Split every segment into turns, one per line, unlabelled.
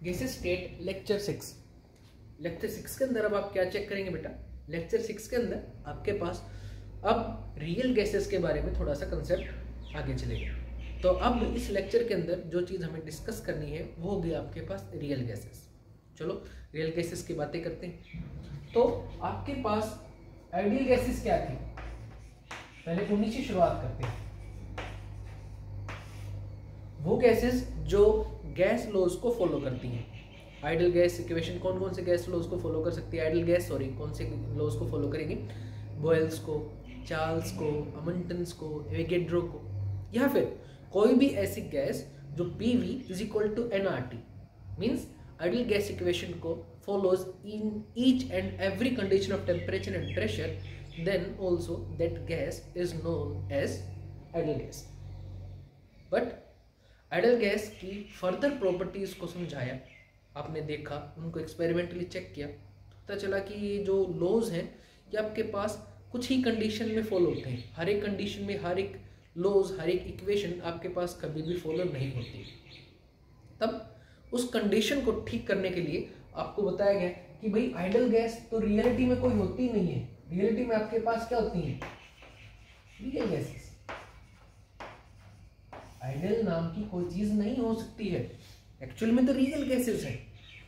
Gases state lecture 6। Lecture 6 के अंदर अब आप क्या चेक करेंगे बेटा? लेक्चर 6 के अंदर आपके पास अब रियल गैसेस के बारे में थोड़ा सा कंसेप्ट आगे चलेगा। तो अब इस लेक्चर के अंदर जो चीज़ हमें डिस्कस करनी है वो होगी आपके पास रियल गैसेस। चलो रियल गैसेस की बातें करते हैं। तो आपके पास आइडियल गैसेस क्या थी, पहले उन्हीं से शुरुआत करते हैं। वो गैसेस जो गैस लॉज को फॉलो करती हैं। आइडियल गैस इक्वेशन कौन कौन से गैस लॉज को फॉलो कर सकती है? आइडियल गैस कौन से लॉज को फॉलो करेंगे? बॉयल्स को, चार्ल्स को, अमंटन्स को, एवोगैड्रो को, या फिर कोई भी ऐसी गैस जो PV is equal to nRT means ideal gas equation को follows in each and every condition of temperature and pressure, then also that gas is known as ideal gas. But ideal gas की further properties को समझाया, आपने देखा, उनको experimentally check किया, पता चला कि ये जो लॉज हैं ये आपके पास कुछ ही कंडीशन में फॉलो होते हैं। हर एक कंडीशन में हर एक लॉज, हर एक इक्वेशन आपके पास कभी भी फॉलो नहीं होती। तब उस कंडीशन को ठीक करने के लिए आपको बताया गया कि भाई आइडियल गैस तो रियलिटी में कोई होती नहीं है। रियलिटी में आपके पास क्या होती है? Real gases. आइडियल नाम की कोई चीज नहीं हो सकती है, एक्चुअल में तो रियल गैसेस है।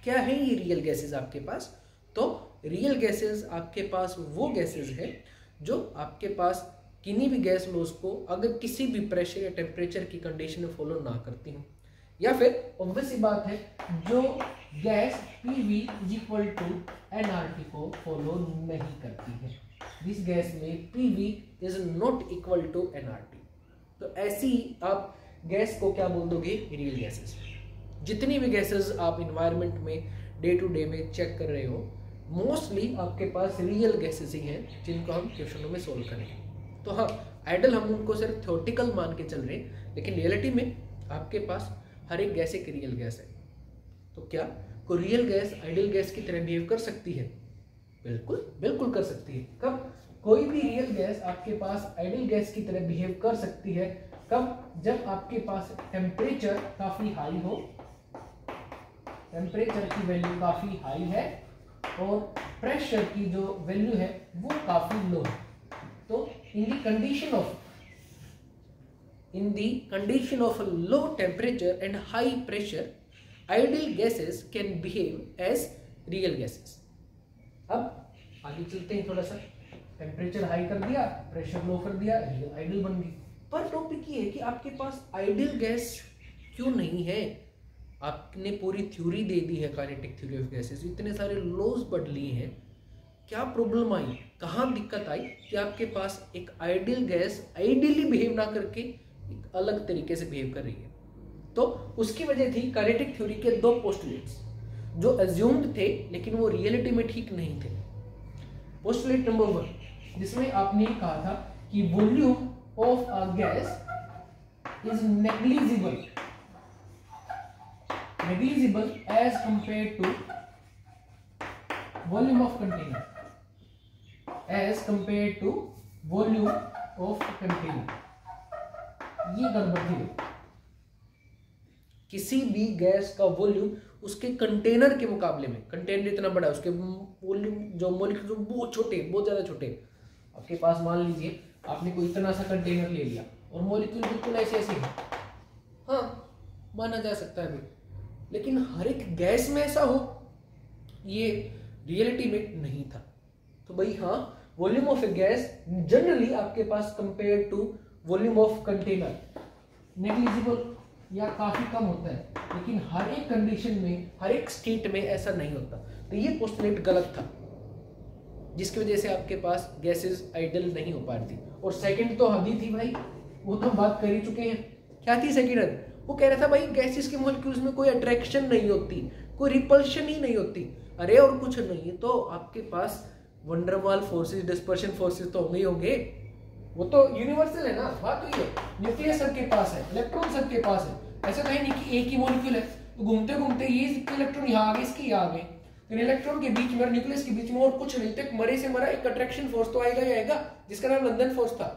क्या है ये रियल गैसेस आपके पास? तो रियल गैसेस आपके पास वो गैसेस है जो आपके पास किन्हीं भी गैस लॉज को अगर किसी भी प्रेशर या टेम्परेचर की कंडीशन में फॉलो ना करती हूँ, या फिर ऑब्वियस सी बात है जो gas PV is equal to nRT को फॉलो नहीं करती है। जिस गैस में PV is not equal to nRT, तो ऐसी आप गैस को क्या बोल दोगे? Real gases. जितनी भी गैसेस आप इन्वायरमेंट में डे टू डे में चेक कर रहे हो, मोस्टली आपके पास रियल गैसेस ही हैं जिनको हम क्वेश्चनों में सोल्व करेंगे। तो हाँ, आइडियल हम उनको सिर्फ थ्योरेटिकल मान के चल रहे हैं, लेकिन रियलिटी में आपके पास हर एक गैस एक रियल गैस है। तो क्या कोई रियल गैस आइडियल गैस की तरह बिहेव कर सकती है? बिल्कुल बिल्कुल कर सकती है। कब कोई भी रियल गैस आपके पास आइडियल गैस की तरह बिहेव कर सकती है? कब? जब आपके पास टेम्परेचर काफी हाई हो, टेम्परेचर की वैल्यू काफी हाई है और प्रेशर की जो वैल्यू है वो काफी लो है। तो in the condition of low temperature and high pressure, ideal gases can behave as real gases. अब आगे चलते हैं थोड़ा सा। टेम्परेचर हाई कर दिया, प्रेशर लो कर दिया, आइडियल बन गई। पर टॉपिक ये है कि आपके पास आइडियल गैस क्यों नहीं है? आपने पूरी थ्योरी दे दी है, काइनेटिक थ्योरी ऑफ गैसेस, इतने सारे लॉज पढ़ लिए हैं, क्या प्रॉब्लम आई, कहाँ दिक्कत आई कि आपके पास एक आइडियल गैस आइडियली बिहेव ना करके एक अलग तरीके से बिहेव कर रही है? तो उसकी वजह थी काइनेटिक थ्योरी के दो पोस्टुलेट्स जो अज्यूम्ड थे लेकिन वो रियलिटी में ठीक नहीं थे। पोस्टुलेट नंबर 1, जिसमें आपने कहा था कि volume of a gas is negligible as compared to volume of container, as compared to volume of container। ये गड़बड़ थी। किसी भी गैस का वॉल्यूम उसके कंटेनर के मुकाबले में, कंटेनर इतना बड़ा, उसके वॉल्यूम जो मॉलिक्यूल बहुत छोटे, बहुत ज्यादा छोटे। आपके पास मान लीजिए आपने कोई इतना सा कंटेनर ले लिया और मॉलिक्यूल बिल्कुल ऐसे ऐसे है, हाँ माना जा सकता है भाई, लेकिन हर एक गैस में ऐसा हो, ये रियलिटी में नहीं था। तो भाई हाँ, volume of a gas generally आपके पास compare to volume of container negligible या काफी कम होता है, लेकिन हर एक कंडीशन में, हर एक स्टेट में ऐसा नहीं होता। तो ये पोस्टुलेट गलत था, जिसकी वजह से आपके पास गैसेस आइडियल नहीं हो पा रही थी। और सेकंड तो हद ही थी भाई, वो तो हम बात कर ही चुके हैं। क्या थी सेकंड हद? वो कह रहा था भाई गैसेस के मॉलिक्यूल्स में कोई अट्रैक्शन नहीं होती, कोई रिपल्शन ही नहीं होती। अरे और कुछ नहीं है तो आपके पास वंडरवाल फोर्सेस, डिस्पर्शन फोर्सेस तो होंगे ही होंगे, वो तो यूनिवर्सल है ना। बात तो ये न्यूक्लियस सबके पास है, इलेक्ट्रॉन सबके पास है। ऐसा कहीं नहीं कि एक ही मॉलिक्यूल है तो घूमते घूमते ये इलेक्ट्रॉन यहाँ आ गए, इसके यहाँ आ गए, तो इलेक्ट्रॉन के बीच में और न्यूक्लियस के बीच में और कुछ नहीं, तो एक मरे से मरा एक अट्रैक्शन फोर्स तो आएगा ही आएगा, जिसका नाम लंदन फोर्स था।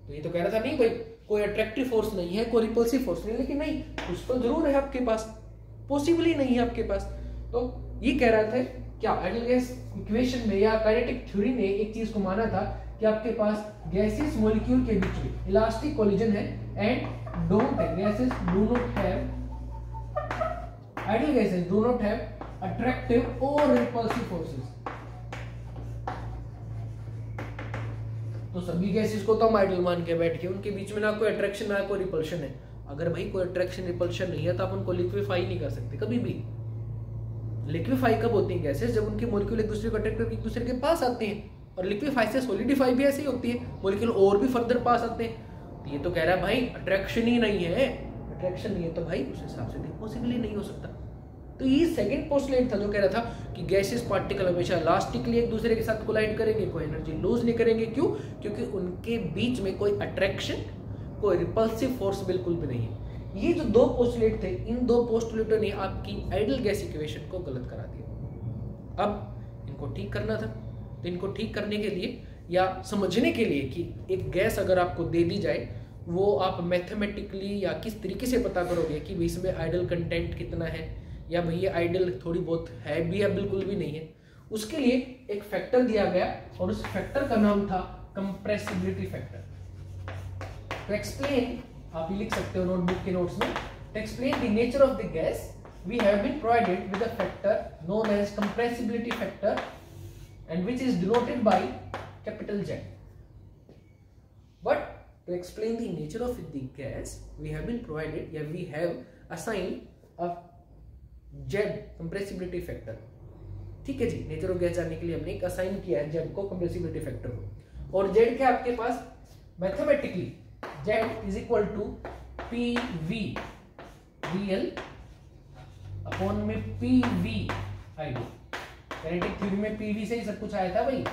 तो ये तो कह रहा था नहीं भाई कोई अट्रैक्टिव फोर्स नहीं है, कोई रिपल्सिव फोर्स नहीं, लेकिन नहीं कुछ तो जरूर है आपके पास। पॉसिबल ही नहीं है आपके पास। तो ये कह रहा था क्या, आइडियल गैस इक्वेशन में या काइनेटिक थ्योरी ने एक चीज को माना था कि आपके पास गैसेस मॉलिक्यूल के बीच में इलास्टिक कोलिजन है and don't gases do not have, ideal gases do not have attractive और रिपल्सिव फोर्सेस। तो सभी गैसेस को तो हम आइडियल मान के बैठ के, उनके बीच में ना कोई अट्रैक्शन ना कोई रिपल्शन है। अगर भाई कोई अट्रैक्शन रिपल्शन नहीं है तो आप उनको लिक्विफाई नहीं कर सकते कभी भी। लिक्विफाई कब होती है गैसेस, जब उनके मॉलिक्यूल एक दूसरे को अट्रैक्ट करके एक दूसरे के पास आते हैं। और लिक्विफाई से सॉलिडिफाई भी ऐसे ही होती है, मॉलिक्यूल और भी फर्दर पास आते हैं। तो ये तो कह रहा है भाई अट्रैक्शन ही नहीं है, अट्रैक्शन नहीं है तो भाई उस हिसाब से पॉसिबल ही नहीं हो सकता। तो ये सेकंड पोस्टुलेट था जो कह रहा था कि गैसेस पार्टिकल हमेशा इलास्टिकली एक दूसरे के साथ कोलाइड करेंगे, कोई एनर्जी लूज नहीं करेंगे। क्यों? क्योंकि उनके बीच में कोई अट्रैक्शन कोई रिपल्सिव फोर्स बिल्कुल भी नहीं है। ये जो दो पोस्टुलेट थे, इन दो पोस्टुलेटों ने आपकी आइडियल गैस इक्वेशन को गलत करा दिया। अब इनको ठीक करना था, तो इनको ठीक करने के लिए या समझने के लिए कि एक गैस अगर आपको दे दी जाए, वो आप मैथमेटिकली या किस तरीके से पता करोगे कि भाई इसमें आइडियल कंटेंट कितना है, या भैया आइडियल थोड़ी बहुत है भी या बिल्कुल भी नहीं है। उसके लिए एक फैक्टर दिया गया और उस फैक्टर का नाम था कंप्रेसिबिलिटी फैक्टर। तो एक्सप्लेन, आप ये लिख सकते हो नोटबुक के नोट्स में, to explain the nature of the gas we have been provided with a factor known as compressibility factor and which is denoted by capital Z. But to explain the nature of the gas we have been provided, yeah, we have assigned a Z compressibility factor. ठीक है जी, nature of gas जानने के लिए हमने एक assign किया है Z को, कंप्रेसिबिलिटी फैक्टर को। और Z क्या आपके पास mathematically Z is equal to PV real upon में PV आइडियल। काइनेटिक थ्योरी में PV से ही सब कुछ आया था भाई।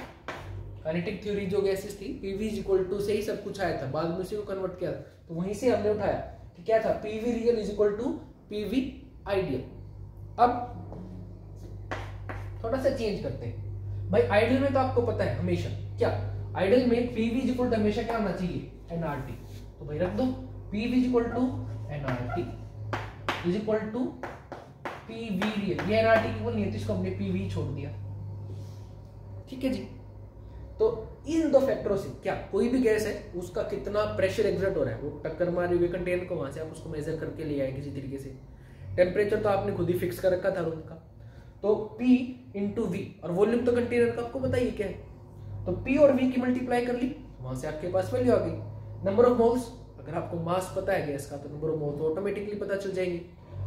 काइनेटिक थ्योरी जो गैसेस थी PV इज इक्वल टू से ही सब कुछ आया था, बाद में उसी को कन्वर्ट किया था। तो वहीं से हमने उठाया कि क्या था, PV real is equal to PV ideal. अब थोड़ा सा चेंज करते हैं भाई। आइडियल में तो आपको पता है हमेशा क्या, आइडियल में PV इज इक्वल टू हमेशा क्या होना चाहिए, nRT। तो भाई रख दो PV is equal to nRT is equal to PV real. ये nRT इक्वल नहीं है तो इसको हमने PV छोड़ दिया। ठीक है जी। तो इन दो फैक्टरों से क्या, कोई भी गैस है उसका कितना प्रेशर एग्जर्ट हो रहा है, वो टक्कर मारे हुए कंटेनर को वहां से आप उसको मेजर करके ले आए किसी तरीके से। टेम्परेचर तो आपने खुद ही फिक्स कर रखा था रूम का, तो P इंटू V, और वॉल्यूम तो कंटेनर का आपको बताइए क्या है। तो P और V की मल्टीप्लाई कर ली, वहां से आपके पास वैल्यू आ गई। नंबर ऑफ मोल्स, अगर आपको मास पता है गैस का तो नंबर ऑफ मोल्स ऑटोमेटिकली पता चल जाएंगे।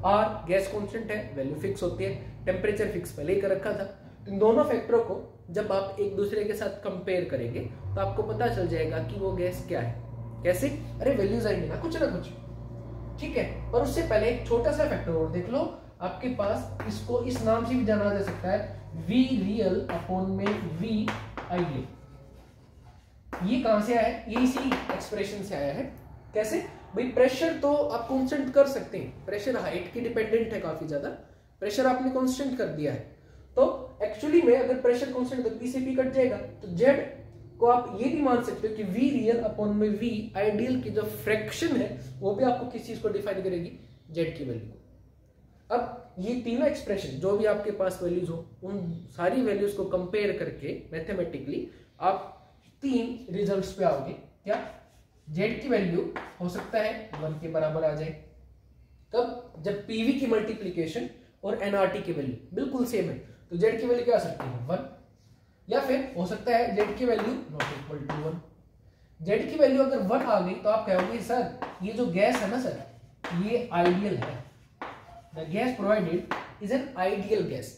R गैस कांस्टेंट है, वैल्यू फिक्स होती है। टेम्परेचर फिक्स पहले ही कर रखा था। तो इन दोनों फैक्टरों को जब आप एक दूसरे के साथ कंपेयर करेंगे तो आपको पता चल जाएगा कि वो गैस क्या है। कैसे? अरे वैल्यूज आएंगे ना कुछ, ठीक है। पर उससे पहले एक छोटा सा फैक्टर और देख लो आपके पास, इसको इस नाम से भी जाना जा सकता है, V रियल अपॉन में V आइडियल। ये कहां से आया है? ये इसी एक्सप्रेशन से आया है। कैसे भाई? प्रेशर तो आप कांस्टेंट कर सकते हैं, प्रेशर हाइट की डिपेंडेंट है काफी ज्यादा, प्रेशर आपने कांस्टेंट कर दिया है। तो एक्चुअली में अगर प्रेशर कांस्टेंट तो P से P कट जाएगा, तो Z को आप ये भी मान सकते हो कि V रियल अपॉन में V आइडियल की जो फ्रैक्शन है वो भी आपको किस चीज को डिफाइन करेगी, Z की वैल्यू। अब ये तीनों एक्सप्रेशन जो भी आपके पास वैल्यूज हो, उन सारी वैल्यूज को कंपेयर करके मैथमेटिकली आप तीन रिजल्ट्स पे आओगे। क्या? Z की वैल्यू हो सकता है 1 के बराबर आ जाए। कब? जब PV की मल्टीप्लीकेशन और nRT की वैल्यू बिल्कुल सेम है, तो Z की वैल्यू क्या आ सकती है, 1। या फिर हो सकता है Z की value not equal to 1। Z की वैल्यू अगर 1 आ गई तो आप कहोगे सर ये जो गैस है ना सर, ये आइडियल है, the gas provided is an ideal gas.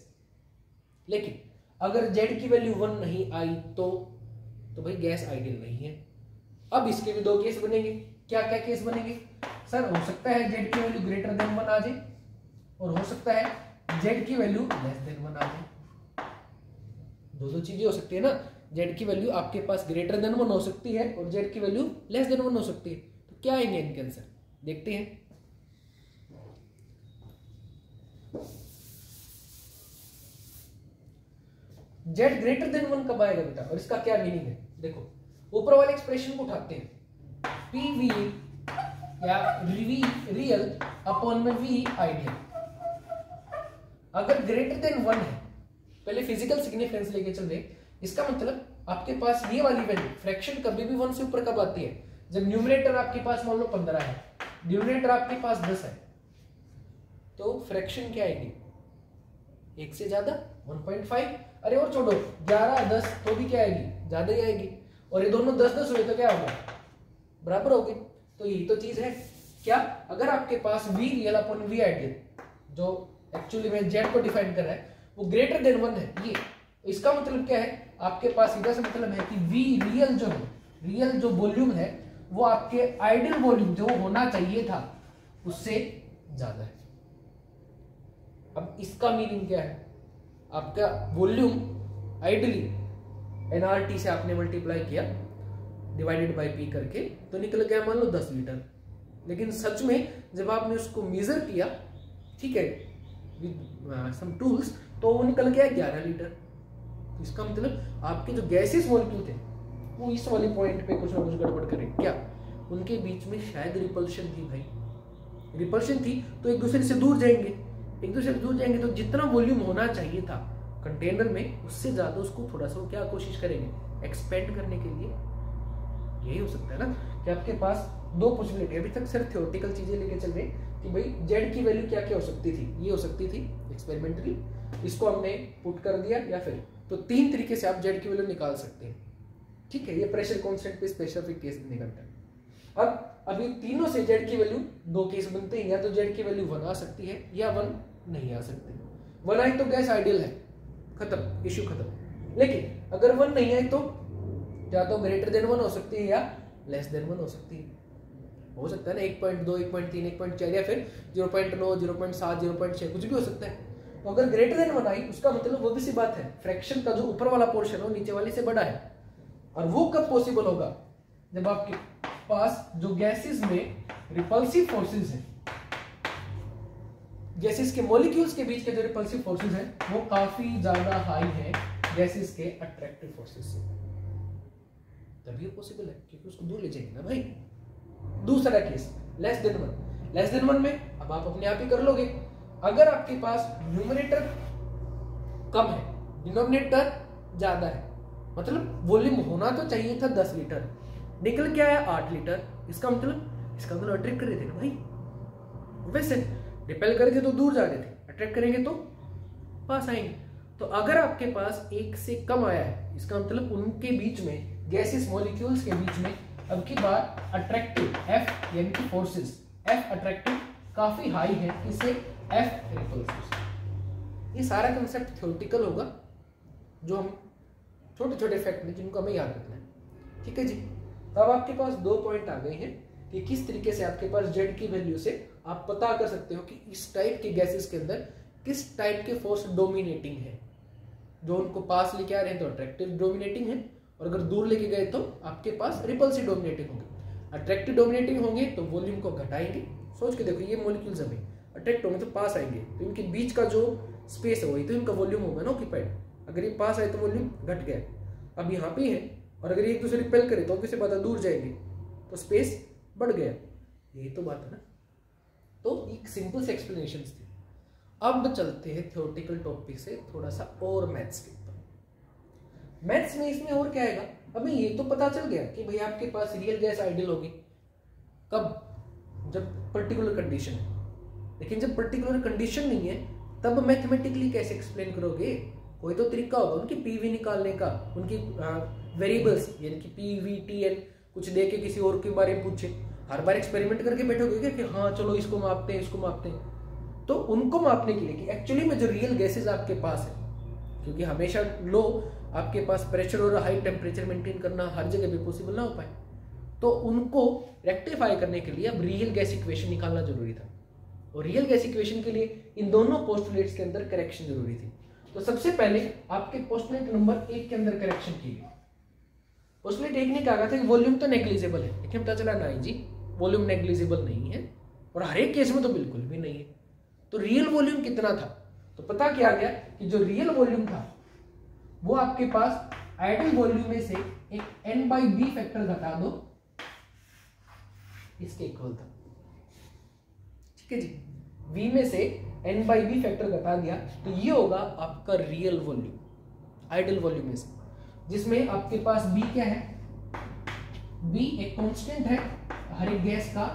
लेकिन अगर Z की वैल्यू 1 नहीं आई तो भाई गैस आइडियल नहीं है। अब इसके भी दो केस बनेंगे। क्या क्या केस बनेंगे सर? हो सकता है Z की वैल्यू ग्रेटर देन 1 आ जाए, और हो सकता है Z की वैल्यू लेस देन 1 आ जाए। दो चीजें हो सकती है ना, Z की वैल्यू आपके पास ग्रेटर देन 1 हो सकती है और Z की वैल्यू लेस देन 1 हो सकती है। तो क्या आएंगे इनके आंसर, देखते हैं। Z ग्रेटर देन 1 कब आएगा बेटा, और इसका क्या मीनिंग है? देखो ऊपर वाले एक्सप्रेशन को उठाते हैं, PV या V रियल अपॉन में V आइडियल। अगर ग्रेटर देन 1 है, पहले फिजिकल सिग्निफिकेंस लेके चल रहे, इसका मतलब आपके पास ये वाली वैल्यू फ्रैक्शन कभी भी 1 से ऊपर कब आती है, जब न्यूमरेटर आपके पास मान लो 15 है, डिनोमिनेटर आपके पास 10 है, तो फ्रैक्शन क्या आएगी, 1 से ज्यादा 1.5, अरे और छोड़ो 11 10 तो भी क्या आएगी, ज्यादा ही आएगी, और ये दोनों 10 10 हुए तो क्या होगा, बराबर हो गए। तो यही तो चीज है क्या, अगर आपके पास v real upon v ideal जो एक्चुअली में z को डिफाइन कर रहा है वो ग्रेटर देन 1 है, ये इसका मतलब क्या है, आपके पास सीधा सा मतलब है कि v रियल जो है, रियल जो वॉल्यूम है वो आपके आइडियल वॉल्यूम जो होना चाहिए था उससे ज्यादा है। अब इसका मीनिंग क्या है, आपका वॉल्यूम आइडियली nRT से आपने मल्टीप्लाई किया डिवाइडेड बाय p करके तो निकल गया मान लो 10 लीटर, लेकिन सच में जब आपने उसको मेजर किया, ठीक है, विद सम टूल्स, तो वो निकल गया 11 लीटर। तो इसका मतलब आपके जो गैसेस मॉलिक्यूल थे वो इस वाले पॉइंट पे कुछ ना कुछ गड़बड़ करे, क्या उनके बीच में शायद रिपल्शन थी भाई, रिपल्शन थी तो एक दूसरे से दूर जाएंगे, एक दूसरे से दूर जाएंगे तो जितना वॉल्यूम होना चाहिए था कंटेनर में उससे ज्यादा उसको थोड़ा सा क्या कोशिश करेंगे एक्सपेंड करने के लिए। यही हो सकता है ना कि आपके पास दो पॉसिबिलिटी, अभी तक सिर्फ थ्योरेटिकल चीजें लेके चल रहे कि भाई जेड की वैल्यू क्या क्या हो सकती थी, ये हो सकती थी एक्सपेरिमेंटली, इसको हमने पुट कर दिया, या फिर तो 3 तरीके से आप जेड की वैल्यू निकाल सकते हैं, ठीक है, ये प्रेशर कांस्टेंट पे स्पेसिफिक केस निकलता है। अब अभी तीनों से जेड की वैल्यू 2 केस बनते हैं, या तो जेड की वैल्यू 1 आ सकती है या 1 नहीं आ सकती, 1 आई तो गैस आइडियल है, खत्म, इश्यू खत्म। लेकिन अगर 1 नहीं है तो या तो ग्रेटर देन 1 हो सकती है या लेस देन 1 हो सकती है, हो सकता है ना 1.2 1.3 1.4 या फिर 0.9 0.7 0.6 कुछ भी हो सकता है। तो अगर ग्रेटर देन 1 आई उसका मतलब वो भी सी बात है फ्रैक्शन का जो ऊपर वाला पोर्शन हो नीचे वाले से बड़ा है, और वो कब पॉसिबल होगा, जब आपके पास जो गैसेस में रिपल्सिव फोर्सेस है, गैसेस के मॉलिक्यूल्स के बीच के जो रिपल्सिव फोर्सेस है वो काफी ज्यादा हाई है गैसेस के अट्रैक्टिव फोर्सेस से, तभी पॉसिबल है क्योंकि उसको दूर ले जाएंगे ना भाई। दूसरा case less than 1, less than 1 में अब आप अपने आप ही कर लोगे, अगर आपके पास न्यूमरेटर कम है डिनोमिनेटर ज्यादा है, मतलब वॉल्यूम होना तो चाहिए था 10 लीटर, निकल के आया 8 लीटर, इसका मतलब अट्रैक्ट कर रहे थे ना भाई, वैसे रिपेल करके तो दूर जा रहे थे, अट्रैक्ट करेंगे तो पास आएंगे। तो अगर आपके पास 1 से कम आया है इसका मतलब उनके बीच में गैसेस मॉलिक्यूल्स के बीच में अब की बार अट्रैक्टिव F यानी कि फोर्सेस F अट्रैक्टिव काफी हाई है, इससे F रिपल्सिव। ये सारा कंसेप्ट थ्योरेटिकल होगा जो हम छोटे छोटे फैक्ट में जिनको हमें याद रखना है, ठीक है जी। तो अब आपके पास 2 पॉइंट आ गए हैं कि किस तरीके से आपके पास जेड की वैल्यू से आप पता कर सकते हो कि इस टाइप के गैसेस के अंदर किस टाइप के फोर्स डोमिनेटिंग है, जो उनको पास लेके आ रहे हैं तो अट्रैक्टिव डोमिनेटिंग है, और अगर दूर लेके गए तो आपके पास रिपल्सिव डोमिनेटिंग होंगे। अट्रैक्टिव डोमिनेटिंग होंगे तो वॉल्यूम को घटाएंगे, सोच के देखो ये मॉलिक्यूल्स अभी अट्रैक्ट होंगे तो पास आएंगे, तो इनके बीच का जो स्पेस है वही तो इनका वॉल्यूम होगा ना ऑक्यूपाइड, अगर ये पास आए तो वॉल्यूम घट गया, अब यहाँ पे है, और अगर एक दूसरे रिपेल करे तो ऑब्वियसली बात है दूर जाएंगे तो स्पेस बढ़ गया, यही तो बात है ना। तो एक सिंपल से एक्सप्लेनेशन थी। अब चलते हैं थ्योरेटिकल टॉपिक से थोड़ा सा और मैथ्स के ऊपर। मैथ्स में इसमें और क्या आएगा, हमें ये तो पता चल गया कि भाई आपके पास रियल गैस आइडियल होगी कब, जब पर्टिकुलर कंडीशन है, लेकिन जब पर्टिकुलर कंडीशन नहीं है तब मैथमेटिकली कैसे एक्सप्लेन करोगे, कोई तो तरीका होगा उनकी पीवी निकालने का, उनकी वेरिएबल्स यानी कि पीवी टीएल कुछ दे के किसी और के बारे में पूछे, हर बार एक्सपेरिमेंट करके बैठोगे क्या कि हाँ चलो इसको मापते हैं इसको मापते हैं, तो उनको मापने के लिए कि एक्चुअली में जो रियल गैसेस आपके पास है, क्योंकि हमेशा लो आपके पास प्रेशर और हाई टेम्परेचर मेंटेन करना हर जगह भी पॉसिबल ना हो पाए, तो उनको रेक्टिफाई करने के लिए अब रियल गैस इक्वेशन निकालना जरूरी था, और रियल गैस इक्वेशन के लिए इन दोनों पोस्टुलेट्स के अंदर करेक्शन जरूरी थी। तो सबसे पहले आपके पोस्टुलेट नंबर 1 के अंदर करेक्शन की गई। पोस्टुलेट 1 ने कहा था कि वॉल्यूम तो नेग्लिजिबल है, लेकिन पता चला नहीं जी वॉल्यूम नेग्लिजिबल नहीं है, और हर एक केस में तो बिल्कुल भी नहीं है। तो रियल वॉल्यूम कितना था, तो पता क्या गया कि जो रियल वॉल्यूम था वो आपके पास आइडियल वॉल्यूम में से एक n/b फैक्टर घटा दो इसके इक्वल था, ठीक है जी। v में से n/b फैक्टर घटा दिया तो ये होगा आपका रियल वॉल्यूम, आइडियल वॉल्यूम में से, जिसमें आपके पास b क्या है, b एक कांस्टेंट है, हर एक गैस का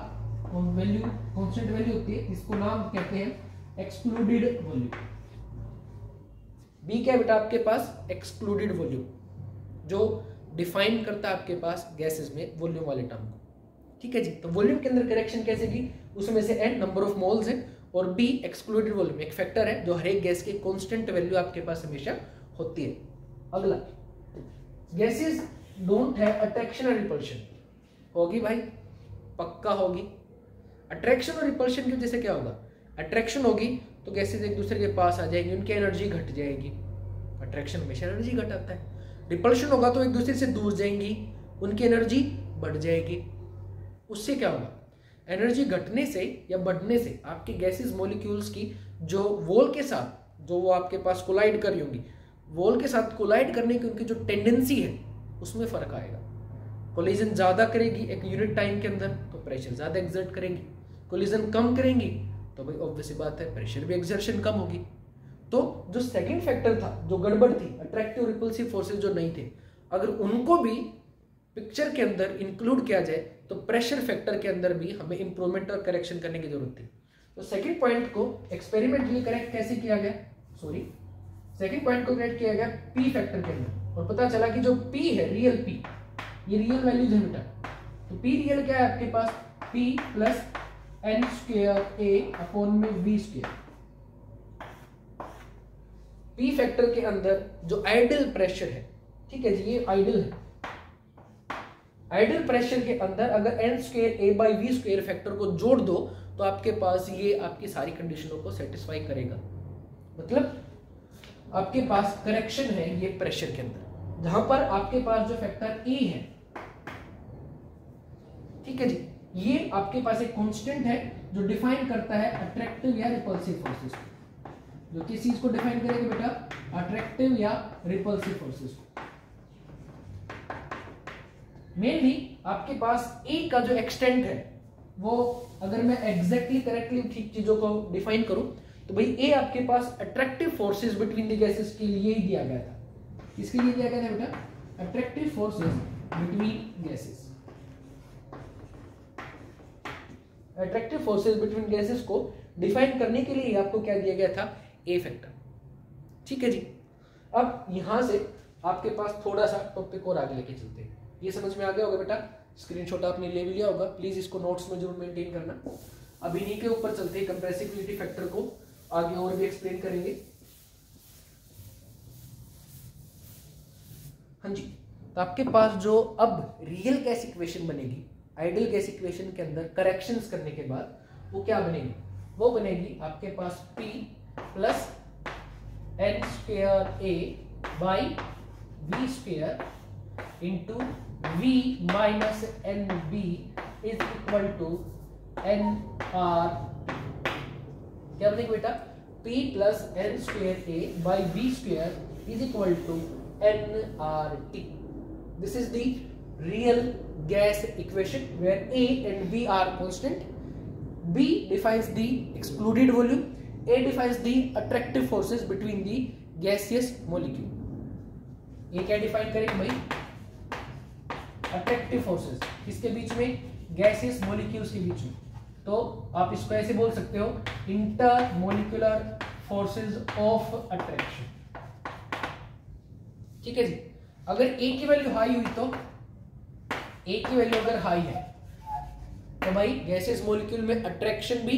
वैल्यू कांस्टेंट वैल्यू होती है, इसको नाम कहते हैं एक्सक्लूडेड वॉल्यूम। b क्या है बेटा आपके पास, एक्सक्लूडेड वॉल्यूम, जो डिफाइन करता है आपके पास गैसेस में वॉल्यूम वाले टर्म को। ठीक है जी, तो वॉल्यूम के अंदर करेक्शन कैसे की, उसमें से n नंबर ऑफ मोल्स है और b एक्सक्लूडेड वॉल्यूम एक फैक्टर है जो हर एक गैस की कांस्टेंट वैल्यू आपके पास हमेशा होती है। अगला, गैसेस डोंट हैव अट्रैक्शन और रिपल्शन, होगी भाई, पक्का होगी। अट्रैक्शन और रिपल्शन की वजह से क्या होगा, अट्रैक्शन होगी तो गैसेस एक दूसरे के पास आ जाएंगी, उनकी एनर्जी घट जाएगी, अट्रैक्शन हमेशा एनर्जी घटाता है। रिपल्शन होगा तो एक दूसरे से दूर जाएंगी, उनकी एनर्जी बढ़ जाएगी। उससे क्या होगा, एनर्जी घटने से या बढ़ने से आपके गैसेस मॉलिक्यूल्स की जो वॉल के साथ जो वो आपके पास कोलाइड कर रही होंगी, वॉल के साथ कोलाइड करने की उनकी जो टेंडेंसी है उसमें फर्क आएगा। कोलिजन ज्यादा करेगी एक यूनिट टाइम के अंदर तो प्रेशर ज्यादा एक्सर्ट करेंगी, कोलिजन कम करेंगी तो भाई ऑब्वियस बात है प्रेशर भी एक्सर्शन कम होगी। तो जो सेकंड फैक्टर था, जो गड़बड़ थी, अट्रैक्टिव रिपल्सिव फोर्सेस जो नहीं थे, अगर उनको भी पिक्चर के अंदर इंक्लूड किया जाए तो प्रेशर फैक्टर के अंदर भी हमें इंप्रूवमेंट और करेक्शन करने की जरूरत थी। तो सेकंड पॉइंट को एक्सपेरिमेंटली करेक्ट कैसे किया गया, सेकंड पॉइंट को करेक्ट किया गया पी फैक्टर के अंदर, और पता चला कि जो पी है, रियल पी, ये रियल वैल्यूज है बेटा। तो पी रियल क्या है आपके पास, पी प्लस एन स्क्वायर ए अपॉन में वी स्क्वायर। पी फैक्टर के अंदर जो आइडियल प्रेशर है, ठीक है जी, ये आइडियल है, आइडियल प्रेशर के अंदर अगर n square a by v square factor को जोड़ दो तो आपके पास ये आपकी सारी कंडीशनों को सेटिस्फाई करेगा। मतलब आपके पास करेक्शन है ये प्रेशर के अंदर, जहां पर आपके पास जो फैक्टर ए है, ठीक है जी, ये आपके पास एक कांस्टेंट है जो डिफाइन करता है अट्रैक्टिव या रिपल्सिव फोर्सेस को। जो किस चीज को डिफाइन करेगा बेटा, अट्रैक्टिव या रिपल्सिव फोर्सेस को। मेनली आपके पास ए का जो एक्सटेंट है वो, अगर मैं एग्जैक्टली करेक्टली ठीक चीजों को डिफाइन करूं तो भाई ए आपके पास attractive forces between the gases के लिए ही दिया गया था। किसके लिए दिया गया था बेटा, attractive forces between gases. Attractive forces between gases को डिफाइन करने के लिए आपको क्या दिया गया था, ए फैक्टर। ठीक है जी, अब यहां से आपके पास थोड़ा सा टॉपिक और आगे लेके चलते हैं। ये समझ में आ गया होगा बेटा, स्क्रीनशॉट आपने ले भी लिया होगा, प्लीज इसको नोट्स में जरूर मेंटेन करना। अब इन्हीं के ऊपर चलते हैं, कंप्रेसिबिलिटी फैक्टर को आगे और भी एक्सप्लेन करेंगे। हाँ जी, तो आपके पास जो अब रियल गैस इक्वेशन बनेगी, आइडियल गैस इक्वेशन के अंदर करेक्शंस करने के बाद वो क्या बनेगी, वो बनेगी आपके पास P plus n square a by v square into V minus n b is equal to n r, क्या बनेगी बेटा, P plus n square a by v square is equal to n r t. This is the real gas equation where A and B are constant. B defines the excluded volume, A defines the attractive forces between the gaseous molecule. ये क्या define करेंगे भाई, attractive forces किसके बीच में, gaseous molecules के बीच में। तो आप इसको ऐसे बोल सकते हो, इंटरमोलिकुलर फोर्सेस ऑफ अट्रैक्शन। ठीक है जी, अगर ए की वैल्यू हाई हुई तो, ए की वैल्यू अगर हाई है तो भाई गैसेस मॉलिक्यूल में अट्रैक्शन भी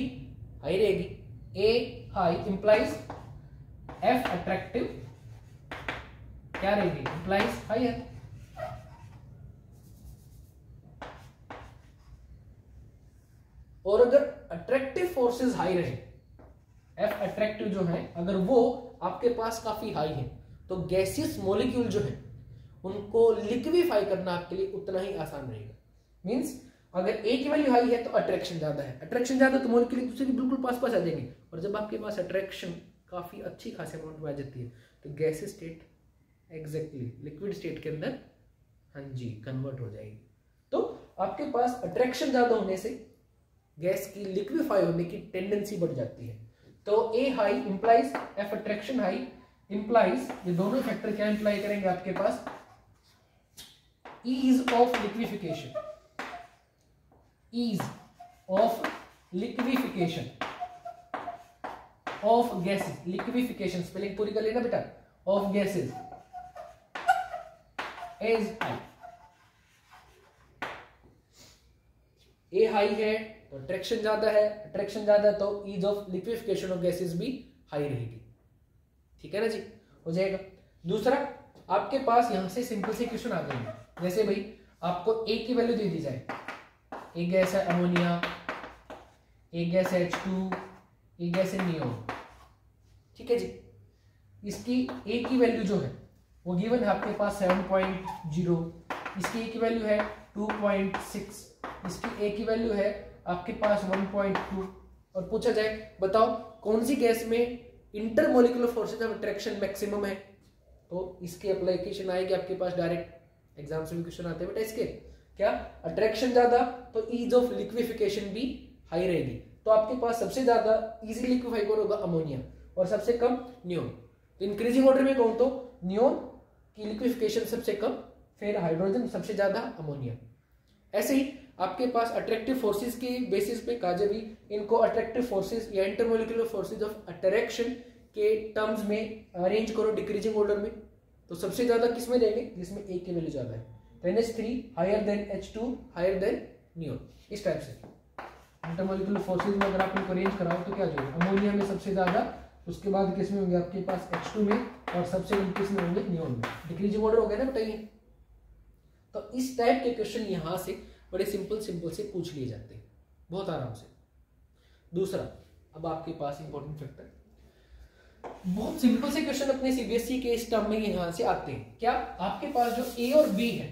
हाई रहेगी। ए हाई इंप्लाइज एफ अट्रैक्टिव क्या रहेगी, इंप्लाइज हायर। और अगर अट्रैक्टिव फोर्सेस हाई रहे, एफ अट्रैक्टिव जो है अगर वो आपके पास काफी हाई है तो गैसियस मॉलिक्यूल जो है उनको लिक्विफाई करना आपके लिए उतना ही आसान रहेगा। मींस अगर ए की वैल्यू हाई है तो अट्रैक्शन ज्यादा है, अट्रैक्शन ज्यादा तो मॉलिक्यूल एक दूसरे के बिल्कुल पास पास आ जाएंगे, और जब आपके पास अट्रैक्शन काफी अच्छी खासी अमाउंट में आ जाती है तो gas state exactly liquid state के अंदर, हाँ जी, कन्वर्ट हो जाएगी। तो आपके पास अट्रैक्शन ज्यादा होने से गैस की लिक्विफाई होने की टेंडेंसी बढ़ जाती है। तो A high implies of attraction high implies, ये दोनों फैक्टर क्या इंप्लाई करेंगे आपके पास, ease of liquefaction, ease of liquefaction of gases, liquefaction spelling पूरी कर लेना बेटा, of gases is high. A high है तो अट्रैक्शन ज्यादा है, अट्रैक्शन ज्यादा तो ease of liquefaction of gases भी हाई रहेगी। ठीक है ना जी, हो जाएगा। दूसरा, आपके पास यहां से सिंपल से क्वेश्चन आ जाएंगे, जैसे भाई आपको ए की वैल्यू दे दी जाए, एक गैस है अमोनिया, एक गैस है H2, एक गैस है नियोन। ठीक है जी, इसकी ए की वैल्यू जो है वो गिवन है आपके पास 7.0, इसकी ए की वैल्यू है 2.6, इसकी ए की वैल्यू है आपके पास 1.2, और पूछा जाए बताओ कौन सी गैस में intermolecular forces of attraction maximum है, तो इसके एप्लीकेशन आएगी आपके पास, डायरेक्ट एग्जाम से भी क्वेश्चन आते हैं बेटा इसके, क्या अट्रैक्शन ज्यादा तो ईज ऑफ लिक्विफिकेशन भी हाई रहेगी। तो आपके पास सबसे ज्यादा इजी लिक्विफाई कौन होगा, अमोनिया, और सबसे कम नियोन। तो इंक्रीजिंग ऑर्डर में कहूं तो नियोन की लिक्विफिकेशन सबसे कम, फिर हाइड्रोजन सबसे ज्यादा, अमोनिया। ऐसे ही आपके पास अट्रैक्टिव फोर्सेस की बेसिस पे काजे भी इनको अट्रैक्टिव फोर्सेस या इंटरमोलिकुलर फोर्सेस ऑफ अट्रैक्शन के टर्म्स में अरेंज करो डिक्रीजिंग ऑर्डर में, तो सबसे ज्यादा किसमें देंगे, जिसमें ए की वैल्यू ज्यादा है, तो NH3 higher than H2 higher than neon, इस टाइप से इंटरमोलिकुलर फोर्सेस में अगर आप इनको अरेंज कराओ तो क्या जो है अमोनिया में सबसे ज्यादा, उसके बाद किसमें होंगे आपके पास H2 में, और सबसे किसमें होंगे, नियोन में। डिक्रीजिंग ऑर्डर हो गया ना बताइए। तो इस टाइप के क्वेश्चन यहां से बड़े सिंपल से पूछ लिए जाते हैं बहुत आराम से। दूसरा, अब आपके पास इंपॉर्टेंट फैक्टर, बहुत सिंपल से क्वेश्चन अपने सीबीएसई के इस टर्म में यहां से आते हैं। क्या आपके पास जो ए और बी है,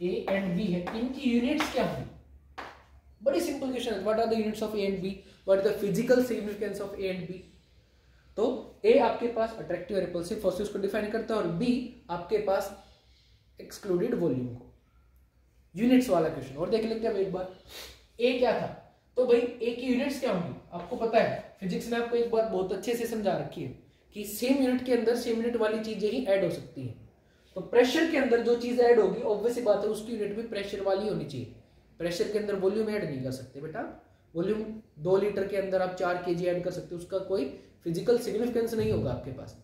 ए एंड बी है, इनकी यूनिट्स क्या होंगी, बड़ी सिंपल क्वेश्चन है, what are the units of a and b, what is the physical significance of a and b. तो ए आपके पास अट्रैक्टिव और रिपल्सिव फोर्सेस को डिफाइन करता है, और बी आपके पास एक्सक्लूडेड वॉल्यूम को, यूनिट्स वाला क्वेश्चन। और देख लेते हैं एक बार, ए क्या था, तो भाई ए की यूनिट्स क्या होंगी, आपको पता है फिजिक्स ने आपको एक बात बहुत अच्छे से समझा रखी है कि सेम यूनिट के अंदर सेम यूनिट वाली चीजें ही ऐड हो सकती हैं। तो प्रेशर के अंदर जो चीज ऐड होगी ऑब्वियस सी बात है उसकी यूनिट भी प्रेशर वाली होनी चाहिए। प्रेशर के अंदर वॉल्यूम ऐड नहीं कर सकते बेटा, वॉल्यूम 2 लीटर के अंदर आप 4 kg ऐड कर सकते हो, उसका कोई फिजिकल सिग्निफिकेंस नहीं होगा आपके पास।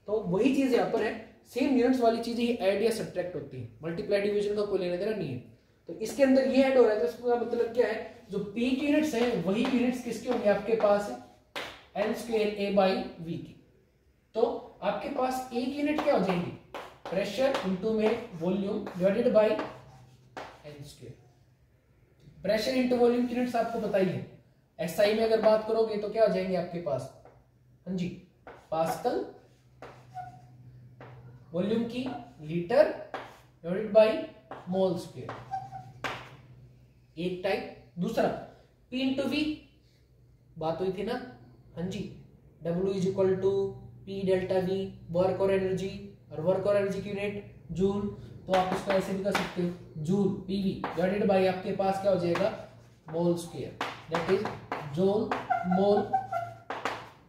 तो वही चीज यहाँ पर है, सेम यूनिट्स वाली चीजें ही ऐड या सब्ट्रैक्ट होती है, मल्टीप्लाई डिवीजन का कोई लेना देना नहीं है। तो इसके अंदर ये ऐड हो रहा है, तो इसका मतलब क्या है, जो पी की यूनिट्स है वही यूनिट्स किसकी होंगी आपके पास, n² A/V की। तो आपके पास ए की यूनिट क्या हो जाएगी, प्रेशर इंटू में volume divided by n²। Pressure into volume की यूनिट्स आपको बताइए, एसआई में अगर बात करोगे तो क्या हो जाएंगे आपके पास, हाँ जी, पास्कल, वॉल्यूम की litre divided by mole square, एक टाइप। दूसरा P इंटू V, बात हुई थी ना, हाँ जी, W is equal to P delta V, work और एनर्जी, और वर्क और एनर्जी की यूनिट जूल, तो आप इसको ऐसे भी कर सकते हो, जूल PV डिवाइडेड बाय आपके पास क्या हो जाएगा, mole square, that is joule mole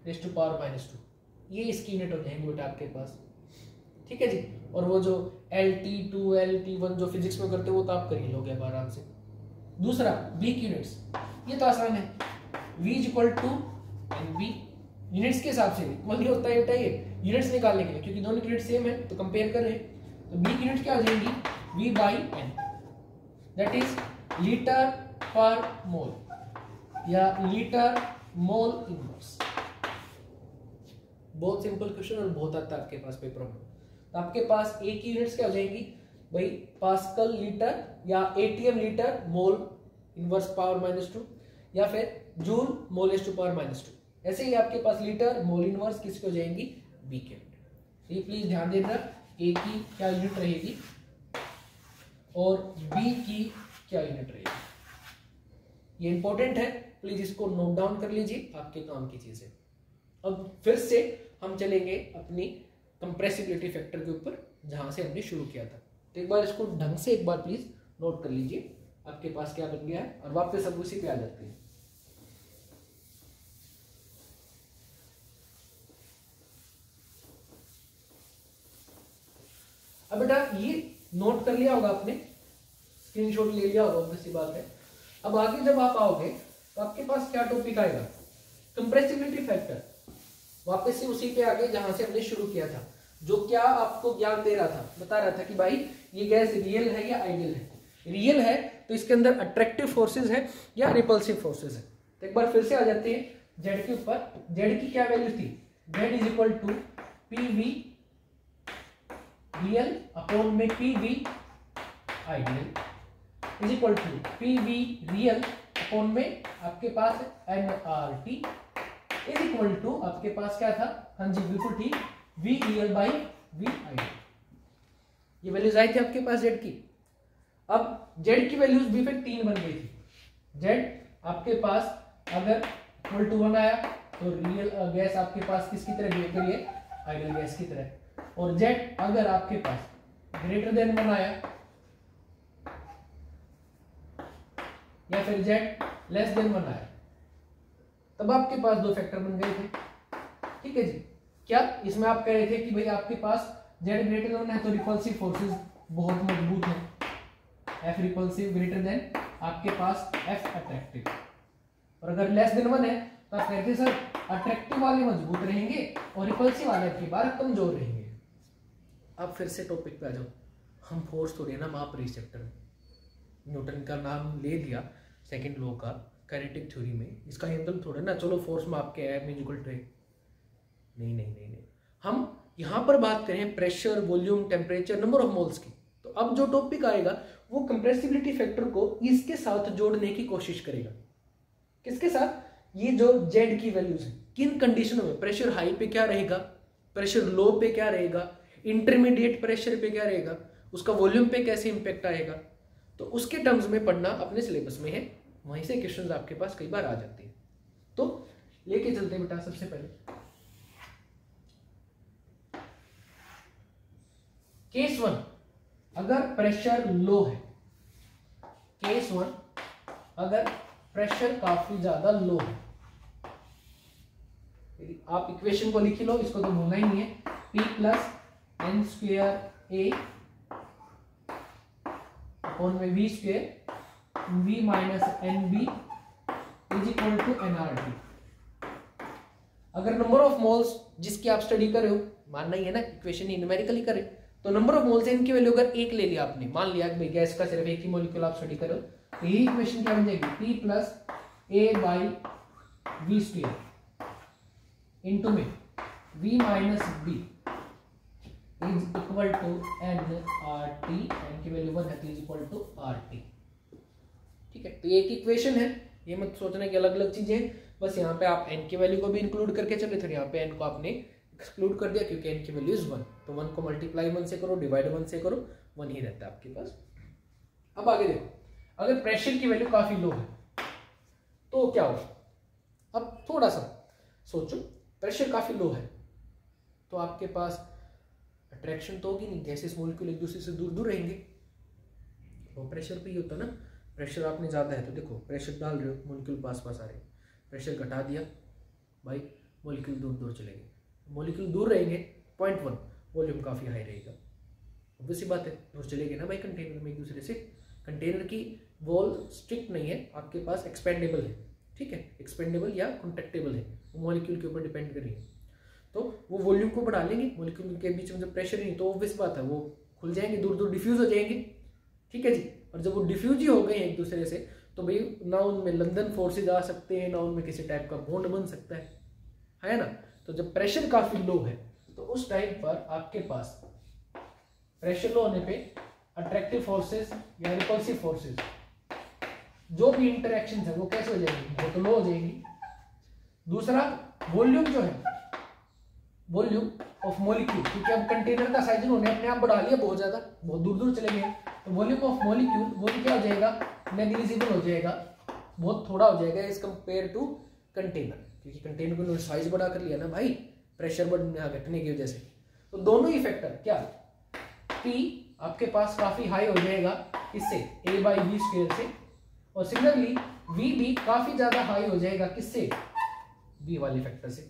raise to power -2, ये इसकी यूनिट हो जाएंगे बेटा आपके पास। ठीक है जी, और वो जो LT2 LT1 जो फिजिक्स में करते हो वो तो आप कर ही लोगे अब आराम से। दूसरा B की यूनिट्स, ये तो आसान है, V is equal to NB, units के हिसाब से इक्वल होता है बेटा, ये यूनिट्स निकालने के लिए, क्योंकि दोनों यूनिट सेम है तो कंपेयर कर रहे हैं। तो B की यूनिट क्या हो जाएगी, V/N, दैट इज लीटर पर मोल या लीटर मोल इनवर्स। बहुत सिंपल क्वेश्चन और बहुत आता है आपके पास पेपर में। तो आपके पास ए की यूनिट्स क्या हो जाएंगी भाई, पास्कल लीटर या ATM litre mole inverse power -2, या फिर joule mole raise to power -2। ऐसे ही आपके पास लीटर मोल इनवर्स किसकी हो जाएंगी, बी की यूनिट। ये प्लीज ध्यान देना, ए की क्या यूनिट रहेगी और बी की क्या यूनिट रहेगी, ये इंपॉर्टेंट है, प्लीज इसको नोट डाउन कर लीजिए, आपके काम की चीज है। अब फिर से हम चलेंगे अपनी कंप्रेसिबिलिटी फैक्टर के ऊपर, जहां से हमने शुरू किया था। तो एक बार इसको ढंग से एक बार प्लीज नोट कर लीजिए, आपके पास क्या बन गया है, और वापस सब उसी पे आ जाते हैं। ये नोट कर लिया होगा आपने, स्क्रीनशॉट ले लिया होगा, ऑब्वियस सी बात है। अब आगे जब आप आओगे तो आपके पास क्या टॉपिक आएगा, कंप्रेसिबिलिटी फैक्टर। वापस से उसी पे आगे जहां से हमने शुरू किया था, जो क्या आपको ज्ञान दे रहा था, बता रहा था कि भाई ये गैस रियल है या आइडियल है। रियल है तो इसके अंदर अट्रैक्टिव फोर्सेस है या रिपल्सिव फोर्सेस है। तो एक बार फिर से आ जाते हैं जेड के ऊपर। जेड की क्या वैल्यू थी, Z is equal to PV real upon में PV ideal is equal to PV real upon में आपके पास एनआरटी इज इक्वल टू आपके पास क्या था, हाँ जी बिल्कुल ठीक, V real by V ideal. ये वैल्यूज आई थी आपके पास जेड की। अब जेड की वैल्यूज भी फिर 3 बन गई थी। जेड आपके पास अगर इक्वल टू 1 आया तो रियल गैस आपके पास किसकी तरह बिहेव करिए, आइडियल गैस की तरह। और जेड अगर आपके पास ग्रेटर देन 1 आया या फिर जेड लेस देन 1 आया, तब आपके पास 2 फैक्टर बन गए थे। ठीक है जी। क्या इसमें आप कह रहे थे कि भाई आपके पास जेड ग्रेटर देन 1 है तो रिपल्सिव फोर्सेस बहुत मजबूत है, एफ रिपल्सिव ग्रेटर देन आपके पास एफ अट्रैक्टिव। और अगर लेस देन 1 है तो आप कहते हैं सर अट्रैक्टिव वाले मजबूत रहेंगे और रिपल्सिव वाले के बार कमजोर रहेंगे। अब फिर से टॉपिक पे आ जाओ, हम फोर्स थोड़ी ना माप रही चैप्टर में, न्यूटन का नाम ले दिया सेकंड लॉ का काइनेटिक थ्योरी में, इसका मतलब थोड़ा ना चलो फोर्स माप के है म्यूजिकल ट्रेक, नहीं नहीं नहीं नहीं, हम यहाँ पर बात करें pressure, volume, temperature, number of moles की। तो अब जो टॉपिक आएगा वो कंप्रेसिबिलिटी फैक्टर को इसके साथ जोड़ने की कोशिश करेगा। किसके साथ, ये जो जेड की वैल्यूज है, किन कंडीशनों में, प्रेशर हाई पे क्या रहेगा, प्रेशर लो पे क्या रहेगा, इंटरमीडिएट प्रेशर पे क्या रहेगा, उसका वॉल्यूम पे कैसे इंपैक्ट आएगा, तो उसके टर्म्स में पढ़ना अपने सिलेबस में है, वहीं से क्वेश्चंस आपके पास कई बार आ जाते हैं। तो लेके चलते हैं बेटा। सबसे पहले केस 1, अगर प्रेशर लो है, केस 1 अगर प्रेशर काफी ज्यादा लो है, आप इक्वेशन को लिख लो, इसको तो भूलना ही नहीं है, P plus n square a upon में v square v minus n b is equal to n r t. अगर नंबर ऑफ मोल्स जिसकी आप स्टडी कर रहे हो, मानना ही है ना इक्वेशन ही न्यूमेरिकली करे, तो नंबर ऑफ मोल्स है इनकी वैल्यू अगर 1 ले लिया आपने, मान लिया कि भाई गैस का सिर्फ एक ही मॉलिक्यूल आप स्टडी करो, तो यही इक्वेशन क्या बन जाएगी, P plus a by v square into में V minus b is equal to n r t, n की वैल्यू 1 है तो is equal to r t. ठीक है, तो ये एक इक्वेशन है, ये मत सोचना कि अलग अलग चीजें, बस यहाँ पे आप n की वैल्यू को भी इंक्लूड करके चले थे, यहाँ पे n को आपने एक्सक्लूड कर दिया क्योंकि n की वैल्यू इज 1, तो 1 को मल्टीप्लाई 1 से करो, डिवाइड 1 से करो, 1 ही रहता है आपके पास। अब आगे देखो, अगर प्रेशर की वैल्यू काफी लो है तो क्या होगा। अब थोड़ा सा सोचो, प्रेशर काफी लो है तो आपके पास अट्रैक्शन तो होगी नहीं, गैसेस मॉलिक्यूल एक दूसरे से दूर दूर रहेंगे, तो प्रेशर पे ही होता ना, प्रेशर आपने ज्यादा है तो देखो प्रेशर डाल रहे हो, मॉलिक्यूल पास पास आ रहे हैं, प्रेशर घटा दिया भाई मॉलिक्यूल दूर दूर चले गए, मॉलिक्यूल दूर रहेंगे 0.1, वॉल्यूम काफी हाई रहेगा, ऑब्वियस सी बात है, दूर चले गए ना भाई कंटेनर में एक दूसरे से। कंटेनर की वॉल स्ट्रिक्ट नहीं है, आपके पास एक्सपेंडेबल है, ठीक है, एक्सपेंडेबल या कॉन्ट्रैक्टेबल है, वो मॉलिक्यूल के ऊपर डिपेंड कर रही है, तो वो वॉल्यूम को बढ़ा लेंगे, मॉलिक्यूल के बीच में जब प्रेशर नहीं तो ऑब्वियस बात है वो खुल जाएंगे, दूर दूर डिफ्यूज हो जाएंगे। ठीक है जी, और जब वो डिफ्यूज ही हो गए एक दूसरे से तो भाई ना उनमें लंदन फोर्सेज आ सकते हैं, ना उनमें किसी टाइप का बॉन्ड बन सकता है ना। तो जब प्रेशर काफी लो है तो उस टाइम पर आपके पास प्रेशर लो होने पे अट्रैक्टिव फोर्सेस या रिपल्सिव फोर्सेस जो भी इंटरैक्शन है वो कैसे हो जाएंगी, बहुत लो हो जाएंगी। दूसरा वॉल्यूम जो है, वॉल्यूम ऑफ मॉलिक्यूल, क्योंकि अब कंटेनर का साइज उन्होंने अपने आप बढ़ा लिया बहुत ज्यादा, बहुत दूर दूर चले गए, तो वॉल्यूम ऑफ मॉलिक्यूल वो भी क्या हो जाएगा, नेग्लिजिबल हो जाएगा, बहुत थोड़ा हो जाएगा एज कंपेयर टू कंटेनर, क्योंकि कंटेनर को उन्होंने साइज बढ़ा कर लिया ना भाई प्रेशर बढ़ने घटने की वजह से। तो दोनों ही फैक्टर क्या, P आपके पास काफी हाई हो जाएगा किससे, a बाई वी स्क्वायर से, और सिमिलरली V भी काफी ज्यादा हाई हो जाएगा किससे, V वाले फैक्टर से।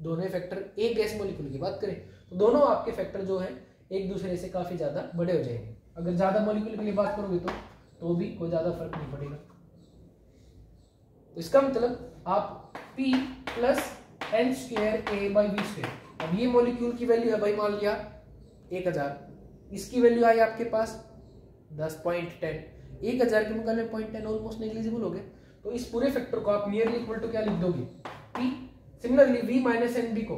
दोनों फैक्टर एक गैस मॉलिक्यूल की बात करें तो दोनों आपके फैक्टर जो है एक दूसरे से काफी ज्यादा बड़े हो जाएंगे। अगर ज्यादा मॉलिक्यूल के लिए बात करोगे तो भी कोई ज्यादा फर्क नहीं पड़ेगा। तो इसका मतलब आप P plus n square A/V²। अब ये मॉलिक्यूल की वैल्यू है भाई, मान लिया 1000, इसकी वैल्यू आई आपके पास 10.10, 1000 के मुकाबले 0.10 ऑलमोस्ट नेग्लिजिबल हो गया। तो इस पूरे फैक्टर को आप नियरली इक्वल टू क्या लिख दोगे, P। Similarly V minus n b को,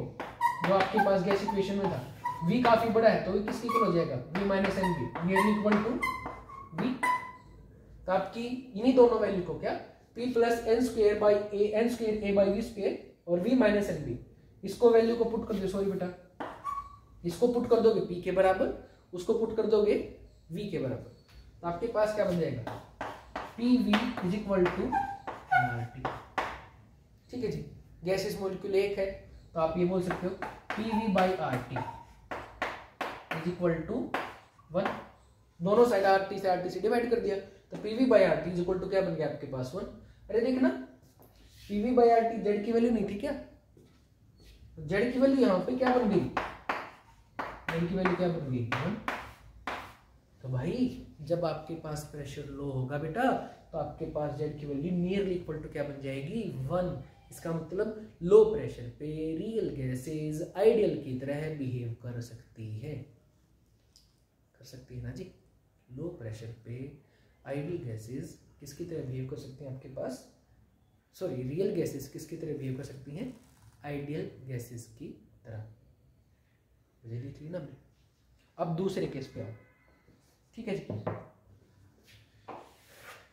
जो आपके पास गैस इक्वेशन में था, V काफी बड़ा है तो ये किसकी इक्वल हो जाएगा, V minus n b nearly equal to V। तो आपकी इन्हीं दोनों वैल्यू को क्या, P plus n square A/V² और V माइनस एन बी, इसको वैल्यू को पुट कर दो, सॉरी बेटा, इसको पुट कर दोगे P के बराबर, उसको पुट कर दोगे V के बराबर। तो आपके पास क्या बन जाएगा, PV is equal to RT। ठीक है जी, गैसेस मॉलिक्यूल एक है तो आप ये बोल सकते हो PV by RT is equal to 1। दोनों साइड RT से डिवाइड कर दिया तो PV by RT is equal to क्या बन गया आपके पास 1। अरे देखना, PV बाई RT जेड की वैल्यू नहीं थी क्या, जेड की वैल्यू यहाँ पे क्या बन गई, जेड की वैल्यू क्या बन गई 1। तो भाई जब आपके पास प्रेशर लो होगा बेटा तो आपके पास जेड की वैल्यू नियरली इक्वल टू क्या बन जाएगी 1। इसका मतलब लो प्रेशर पे रियल गैसेस आइडियल की तरह बिहेव कर सकती है ना जी। लो प्रेशर पे आइडियल गैसेस किसकी तरह बिहेव कर सकते हैं आपके पास, सॉरी रियल गैसेस किसकी तरह बिहेव कर सकती हैं, आइडियल गैसेस की तरह। मुझे लिख ली ना। अब दूसरे केस पे आओ, ठीक है जी।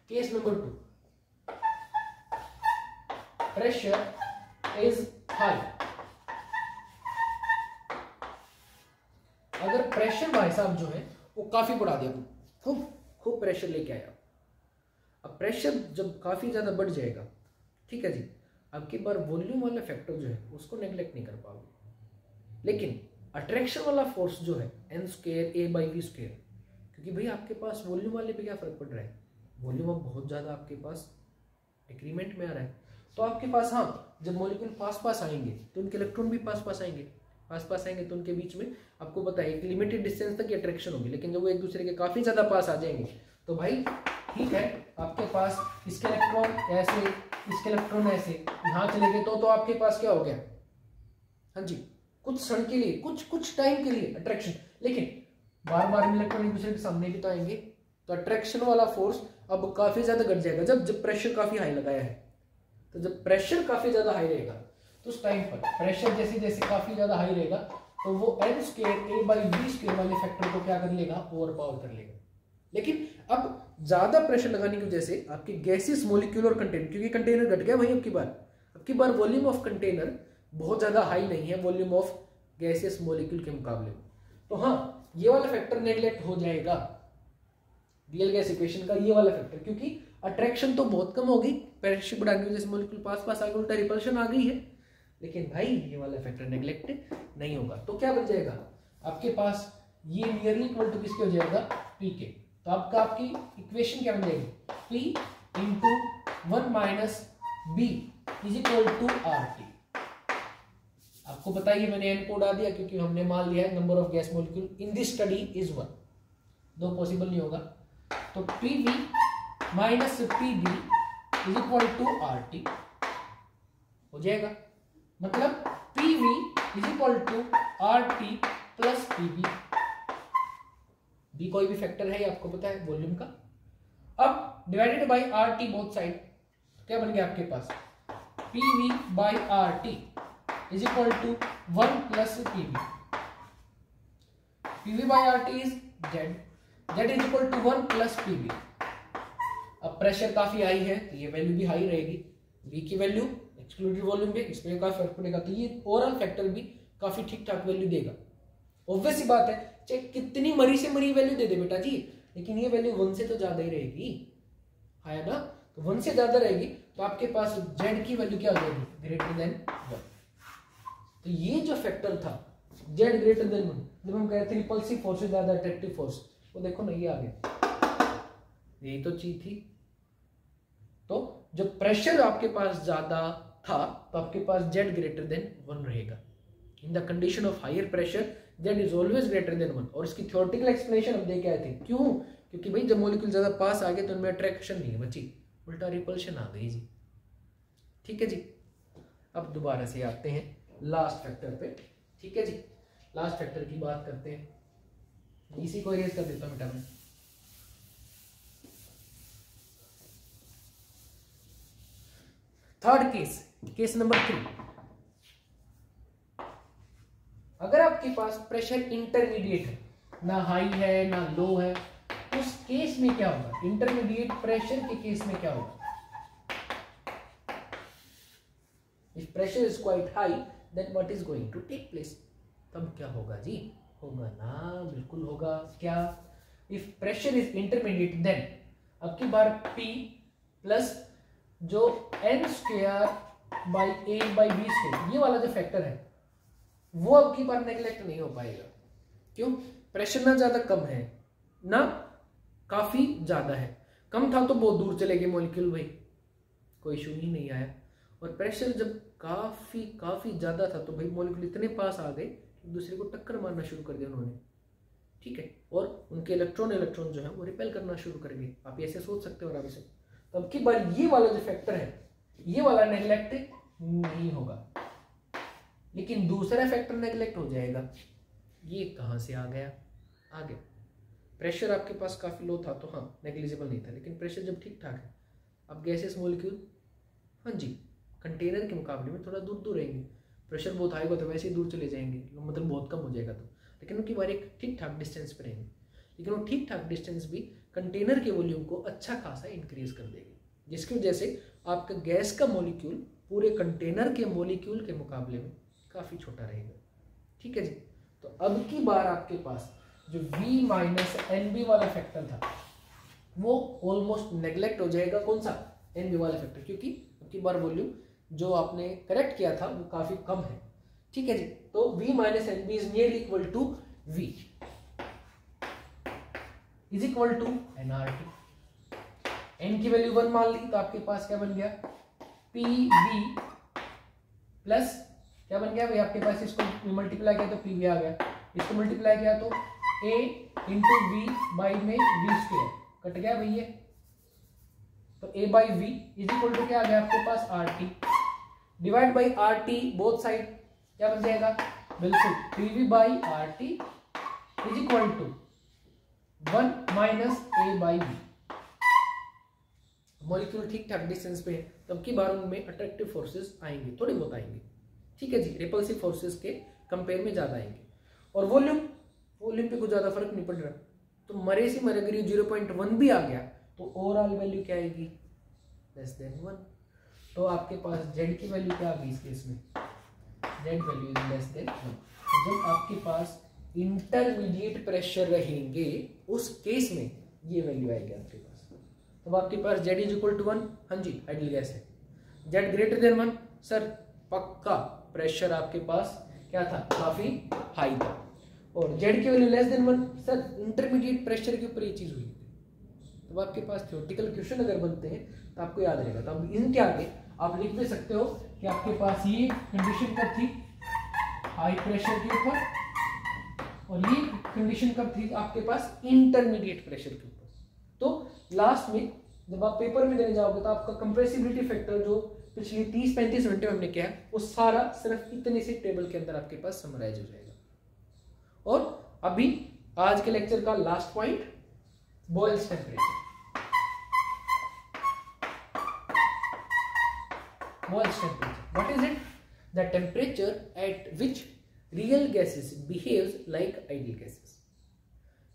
Case number 2, pressure is high. अगर प्रेशर भाई साहब जो है वो काफी बढ़ा दिया, खूब प्रेशर लेके आया। अब प्रेशर जब काफी ज्यादा बढ़ जाएगा, ठीक है जी, आपके बार वॉल्यूम वाला फैक्टर जो है उसको नेग्लेक्ट नहीं कर पाओगे, लेकिन अट्रैक्शन वाला फोर्स जो है n स्क्वायर A/V², क्योंकि भाई आपके पास वॉल्यूम वाले पे क्या फर्क पड़ रहा है, वॉल्यूम अब बहुत ज्यादा आपके पास डिक्रीमेंट में आ रहा है। तो आपके पास हाँ, जब मॉलिक्यूल पास आएंगे तो उनके इलेक्ट्रॉन भी पास आएंगे तो उनके बीच में आपको पता है एक लिमिटेड डिस्टेंस तक अट्रैक्शन होगी। लेकिन जब वो एक दूसरे के काफी ज्यादा पास आ जाएंगे तो भाई ठीक है, आपके पास इसके इलेक्ट्रॉन ऐसे, इसके इलेक्ट्रॉन ऐसे यहाँ चले गए तो आपके पास क्या हो गया, हाँ जी, कुछ क्षण के लिए, कुछ टाइम के लिए अट्रैक्शन, लेकिन बार बार इलेक्ट्रॉन एक दूसरे के सामने भी तो आएंगे। तो अट्रैक्शन वाला फोर्स अब काफी ज्यादा घट जाएगा जब प्रेशर काफी हाई लगाया है। तो जब प्रेशर काफी ज्यादा हाई रहेगा तो उस टाइम पर प्रेशर जैसे जैसे काफी ज्यादा हाई रहेगा तो वो n स्क्वायर A/V² वाले फैक्टर को क्या कर लेगा, ओवर पावर कर लेगा। लेकिन अब ज्यादा प्रेशर लगाने की वजह से आपके गैसेस मॉलिक्यूल और कंटेनर, क्योंकि कंटेनर घट गया भाई, अब की बार वॉल्यूम ऑफ कंटेनर बहुत ज्यादा हाई नहीं है वॉल्यूम ऑफ गैसेस मॉलिक्यूल के मुकाबले। तो हाँ, ये वाला फैक्टर नेग्लेक्ट हो जाएगा रियल गैस इक्वेशन का, ये वाला फैक्टर, क्योंकि अट्रैक्शन तो बहुत कम होगी प्रेशर बढ़ाने की वजह से, मॉलिक्यूल पास आ गए, उल्टा रिपल्शन आ गई है, लेकिन भाई ये वाला फैक्टर नेग्लेक्ट नहीं होगा। तो क्या बन जाएगा आपके पास, ये नियरली इक्वल टू किसके हो जाएगा, P के। तो आपकी इक्वेशन क्या बन जाएगी, P into 1 minus B is equal to RT। आपको बताइए मैंने n को उड़ा दिया क्योंकि हमने मान लिया है number of gas molecule in this study is 1, दो पॉसिबल नहीं होगा। तो PV minus PB is equal to RT हो जाएगा। मतलब PV is equal to RT plus PB। B कोई भी फैक्टर है, आपको पता है वॉल्यूम का। अब divided by RT both side, क्या बन गया आपके पास, PV by RT is equal to 1 plus PB। PV by RT is Z is equal to 1 plus PB। अब प्रेशर काफी हाई है तो ये वैल्यू भी हाई रहेगी, V की वैल्यू एक्सक्लूडेड वॉल्यूम पे, इसमें काफी फर्क पड़ेगा, तो ये ओवरऑल फैक्टर भी काफी ठीक ठाक वैल्यू देगा। ऑब्वियस सी बात है, चाहे कितनी मरी से मरी वैल्यू दे दे बेटा जी, लेकिन ये वैल्यू 1 से तो ज्यादा ही रहेगी, है ना। तो 1 से ज्यादा रहेगी तो आपके पास Z की वैल्यू क्या हो जाएगी, ग्रेटर देन 1। तो ये जो फैक्टर था Z ग्रेटर देन 1, जब हम कह रहे थे रिपल्सिव फोर्स से ज्यादा अट्रैक्टिव फोर्स, वो देखो ना ये आ गया, यही तो चीज थी। तो जब प्रेशर आपके पास ज्यादा था तो आपके पास Z ग्रेटर देन 1 रहेगा। In the condition of higher pressure Z is always greater than 1। और इसकी थ्योरेटिकल एक्सप्लेनेशन हम दे के आए थे। क्यों? क्योंकि भाई जब मॉलिक्यूल ज्यादा पास आ गए तो उनमें अट्रैक्शन नहीं बची, उल्टा रिपल्शन आ गई जी। ठीक है जी। अब दोबारा से आते हैं लास्ट फैक्टर पे। ठीक है जी, लास्ट फैक्टर की बात करते हैं। इसी को इरेज कर देता हूं बेटा मैं। Third case, case number 3। अगर आपके पास प्रेशर इंटरमीडिएट है, ना हाई है ना लो है, उस केस में क्या होगा? इंटरमीडिएट प्रेशर के केस में क्या होगा? If pressure is quite high then what is going to take place? तब क्या होगा जी? होगा ना, बिल्कुल होगा। क्या? If pressure is intermediate then अब की बार P प्लस जो n square by a by b square, ये वाला जो फैक्टर है वो अब की बार नेग्लेक्ट नहीं हो पाएगा। क्यों? प्रेशर ना ज्यादा कम है ना काफी ज्यादा है। कम था तो बहुत दूर चले गए मॉलिक्यूल भाई, कोई इशू ही नहीं आया। और प्रेशर जब काफी काफी ज्यादा था तो भाई मॉलिक्यूल इतने पास आ गए एक दूसरे को टक्कर मारना शुरू कर दिया उन्होंने। ठीक है, और उनके इलेक्ट्रॉन जो है वो रिपेल करना शुरू कर गए। आप ऐसे सोच सकते हो आराम से। तो अब की बार ये वाला जो फैक्टर है ये वाला नेग्लेक्ट नहीं होगा, लेकिन दूसरा फैक्टर नेग्लेक्ट हो जाएगा। ये कहां से आ गया? आ गया प्रेशर आपके पास काफी लो था तो हाँ नेग्लिजिबल नहीं था, लेकिन प्रेशर जब ठीक ठाक है, अब गैसेस मॉलिक्यूल हाँ जी कंटेनर के मुकाबले में थोड़ा दूर दूर रहेंगे। प्रेशर बहुत हाई होगा तो वैसे ही दूर चले जाएंगे, मतलब बहुत कम हो जाएगा तो, लेकिन उनकी बार एक ठीक ठाक डिस्टेंस पे रहेंगे। लेकिन वो ठीक ठाक डिस्टेंस भी कंटेनर के वॉल्यूम को अच्छा खासा इंक्रीज कर देगी, जिसकी वजह से आपका गैस का मॉलिक्यूल पूरे कंटेनर के मॉलिक्यूल के मुकाबले में काफ़ी छोटा रहेगा। ठीक है जी। तो अब की बार आपके पास जो V माइनस NB वाला फैक्टर था वो ऑलमोस्ट नेग्लेक्ट हो जाएगा। कौन सा? NB वाला फैक्टर, क्योंकि अब की बार वॉल्यूम जो आपने करेक्ट किया था वो काफ़ी कम है। ठीक है जी। तो V minus NB is nearly equal to V is equal to nRT। n की वैल्यू 1 मान ली तो आपके पास क्या बन गया? PV प्लस क्या बन गया भाई आपके पास? इसको मल्टीप्लाई किया तो PV आ गया, इसको मल्टीप्लाई किया तो A इंटू V बाई में V स्क्वायर कट गया भाई ये। तो A by V is equal to क्या आ गया आपके पास? RT divide by RT both side क्या बन जाएगा? बिल्कुल PV by RT is equal to 1 minus A by V। Molecule ठीक ठाक डिस्टेंस पे है, तब की बार उनमें अट्रैक्टिव फोर्सेस आएंगे, थोड़े बहुत आएंगे। ठीक है जी, रिपल्सिव फोर्सेस के कंपेयर में ज्यादा आएंगे। और वॉल्यूम पे कुछ ज्यादा फर्क नहीं पड़ रहा, तो मरे से मरे अगर ये 0.1 भी आ गया तो ओवरऑल वैल्यू क्या आएगी? Less than 1। तो आपके पास Z की वैल्यू क्या आ गई इस केस में? Z value is less than 1। जब आपके पास इंटरमीडिएट प्रेशर रहेंगे उस केस में ये वैल्यू आएगी आपके पास। तो आपके पास Z इज इक्वल टू 1, हाँ जी आइडियल गैस है। Z ग्रेटर देन 1 सर पक्का प्रेशर आपके पास क्या था? काफी हाई था। और Z की value less than 1 sir intermediate pressure के ऊपर ये चीज हुई। तो आपके पास थ्योरेटिकल क्वेश्चन अगर बनते हैं तो आपको याद रहेगा। तो अब इनके आगे आप लिख भी सकते हो कि आपके पास ये कंडीशन कब थी? हाई प्रेशर के ऊपर, और ये कंडीशन कब थी आपके पास? इंटरमीडिएट प्रेशर के ऊपर। तो लास्ट में जब आप पेपर में देने जाओगे तो आपका कंप्रेसिबिलिटी फैक्टर जो पिछली 30-35 मिनट में हमने किया वो सारा सिर्फ इतने से टेबल के अंदर आपके पास समराइज हो जाएगा। और अभी आज के लेक्चर का last point, boils temperature. Boyle's temperature. What is it? The temperature at which real gases behaves like ideal gases.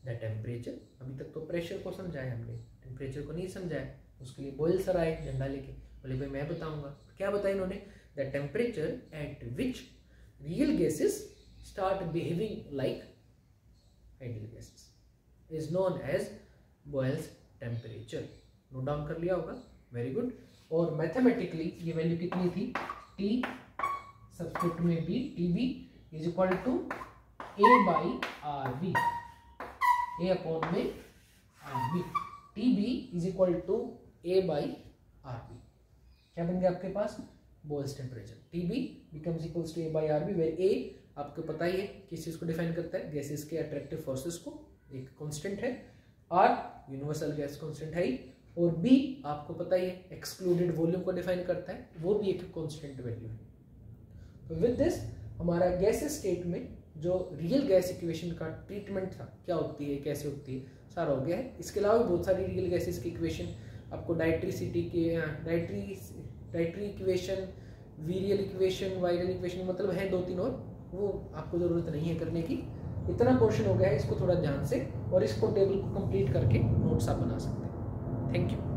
The temperature, अभी तक तो प्रेशर को समझाया हमने, टेम्परेचर को नहीं समझाया। उसके लिए बॉयल सर आए झंडा लेके, बोले भाई मैं बताऊंगा। क्या बताया इन्होंने? The temperature at which real gases start behaving like ideal gases is known as Boyle's temperature. Note down कर लिया होगा, वेरी गुड। और मैथमेटिकली ये वैल्यू कितनी थी? T सब्स्क्रिप्ट में B, TB is equal to A by RB, A upon में RB। TB is equal to A by RB। क्या बन गया आपके पास? Boyle's temperature. TB becomes equals to A by RB, where A आपको पता ही है किस चीज़ को डिफाइन करता है, गैसेस के अट्रैक्टिव फोर्सेस को, एक कांस्टेंट है। आर यूनिवर्सल गैस कांस्टेंट है ही, और बी आपको पता ही है एक्सक्लूडेड वॉल्यूम को डिफाइन करता है, वो भी एक कांस्टेंट वैल्यू है। तो विद दिस हमारा गैस स्टेट में जो रियल गैस इक्वेशन का ट्रीटमेंट था, क्या होती है, कैसे होती है, सारा हो गया है। इसके अलावा बहुत सारी रियल गैसेस की इक्वेशन आपको डाइट्रीसिटी के Dieterici equation, virial equation, viral equation, मतलब है 2-3 और, वो आपको ज़रूरत नहीं है करने की। इतना पोर्शन हो गया है, इसको थोड़ा ध्यान से और इसको टेबल को कंप्लीट करके नोट्स आप बना सकते हैं। Thank you.